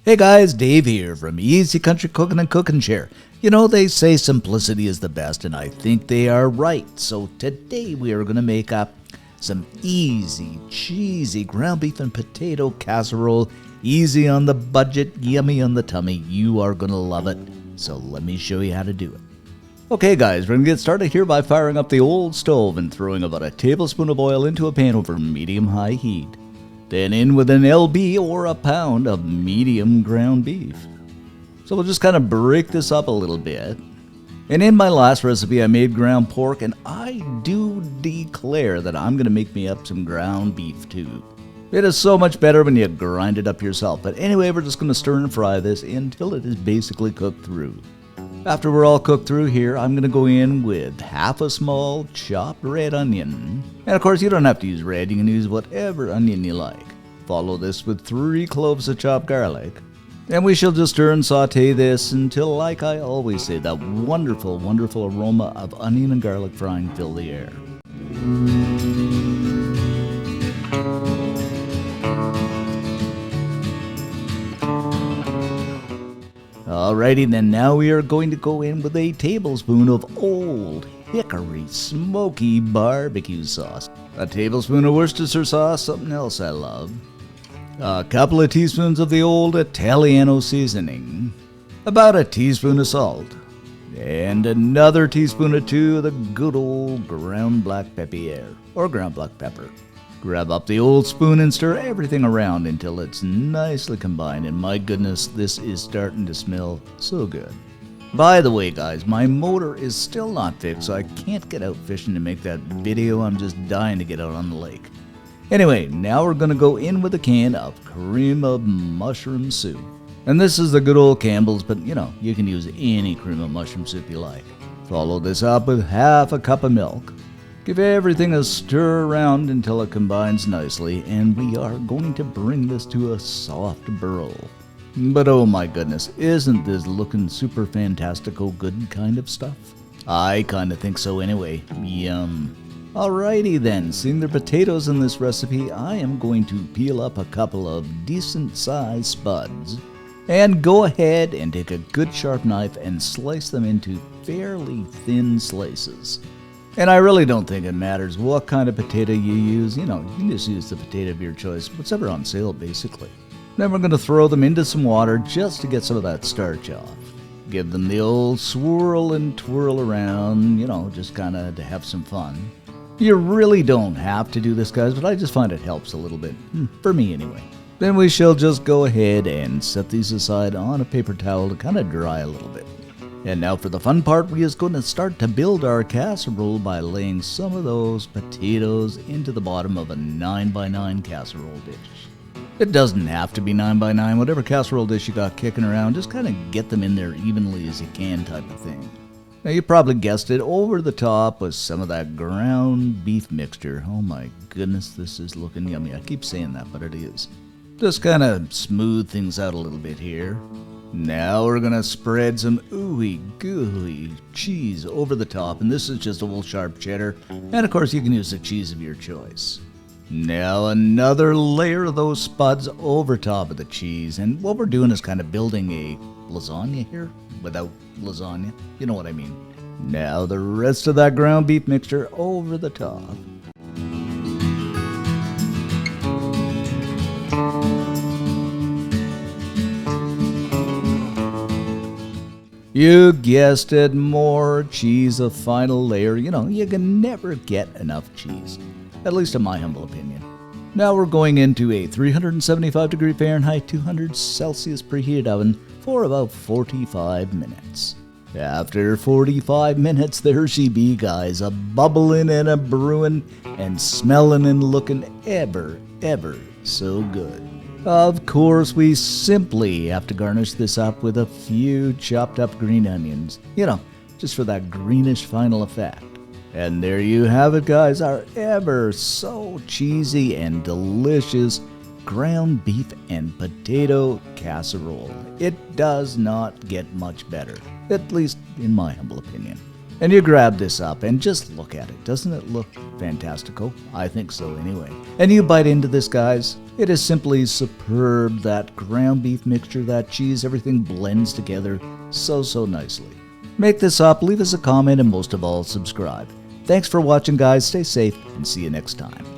Hey guys, Dave here from Easy Country Cooking and Cooking Share. You know, they say simplicity is the best, and I think they are right. So today we are going to make up some easy, cheesy ground beef and potato casserole. Easy on the budget, yummy on the tummy. You are going to love it. So let me show you how to do it. Okay guys, we're going to get started here by firing up the old stove and throwing about a tablespoon of oil into a pan over medium-high heat. Then in with an LB or a pound of medium ground beef. So we'll just kind of break this up a little bit. And in my last recipe I made ground pork, and I do declare that I'm going to make me up some ground beef too. It is so much better when you grind it up yourself. But anyway, we're just going to stir and fry this until it is basically cooked through. After we're all cooked through here, I'm going to go in with half a small chopped red onion. And of course, you don't have to use red, you can use whatever onion you like. Follow this with 3 cloves of chopped garlic. And we shall just stir and saute this until, like I always say, that wonderful, wonderful aroma of onion and garlic frying fill the air. Alrighty then, now we are going to go in with a tablespoon of Old Hickory Smoky Barbecue Sauce. A tablespoon of Worcestershire sauce, something else I love. A couple of teaspoons of the old Italiano seasoning. About a teaspoon of salt. And another teaspoon or 2 of the good old ground black pepper, or ground black pepper. Grab up the old spoon and stir everything around until it's nicely combined, and my goodness, this is starting to smell so good. By the way guys, my motor is still not fixed, so I can't get out fishing to make that video. I'm just dying to get out on the lake. Anyway, now we're going to go in with a can of cream of mushroom soup. And this is the good old Campbell's, but you know, you can use any cream of mushroom soup you like. Follow this up with half a cup of milk. Give everything a stir around until it combines nicely, and we are going to bring this to a soft burl. But oh my goodness, isn't this looking super fantastical good kind of stuff? I kinda think so anyway. Yum. Alrighty then, seeing the potatoes in this recipe, I am going to peel up a couple of decent sized spuds. And go ahead and take a good sharp knife and slice them into fairly thin slices. And I really don't think it matters what kind of potato you use. You know, you can just use the potato of your choice, whatever on sale basically. Then we're going to throw them into some water just to get some of that starch off. Give them the old swirl and twirl around, you know, just kind of to have some fun. You really don't have to do this guys, but I just find it helps a little bit, for me anyway. Then we shall just go ahead and set these aside on a paper towel to kind of dry a little bit. And now for the fun part, we are going to start to build our casserole by laying some of those potatoes into the bottom of a 9x9 casserole dish. It doesn't have to be 9x9, whatever casserole dish you got kicking around, just kind of get them in there evenly as you can type of thing. Now you probably guessed it, over the top with some of that ground beef mixture. Oh my goodness, this is looking yummy. I keep saying that, but it is. Just kind of smooth things out a little bit here. Now we're going to spread some ooey gooey cheese over the top, and this is just old sharp cheddar, and of course you can use the cheese of your choice. Now another layer of those spuds over top of the cheese, and what we're doing is kind of building a lasagna here without lasagna, you know what I mean. Now the rest of that ground beef mixture over the top. You guessed it, more cheese, a final layer. You know, you can never get enough cheese, at least in my humble opinion. Now we're going into a 375 degree Fahrenheit, 200 Celsius preheated oven for about 45 minutes. After 45 minutes, there she be, guys, a bubbling and a brewing and smelling and looking ever so good. Of course, we simply have to garnish this up with a few chopped up green onions, you know, just for that greenish final effect. And there you have it, guys, our ever so cheesy and delicious ground beef and potato casserole. It does not get much better, at least in my humble opinion. And you grab this up and just look at it. Doesn't it look fantastical? I think so anyway. And you bite into this, guys. It is simply superb. That ground beef mixture, that cheese, everything blends together so nicely. Make this up, leave us a comment, and most of all, subscribe. Thanks for watching, guys. Stay safe and see you next time.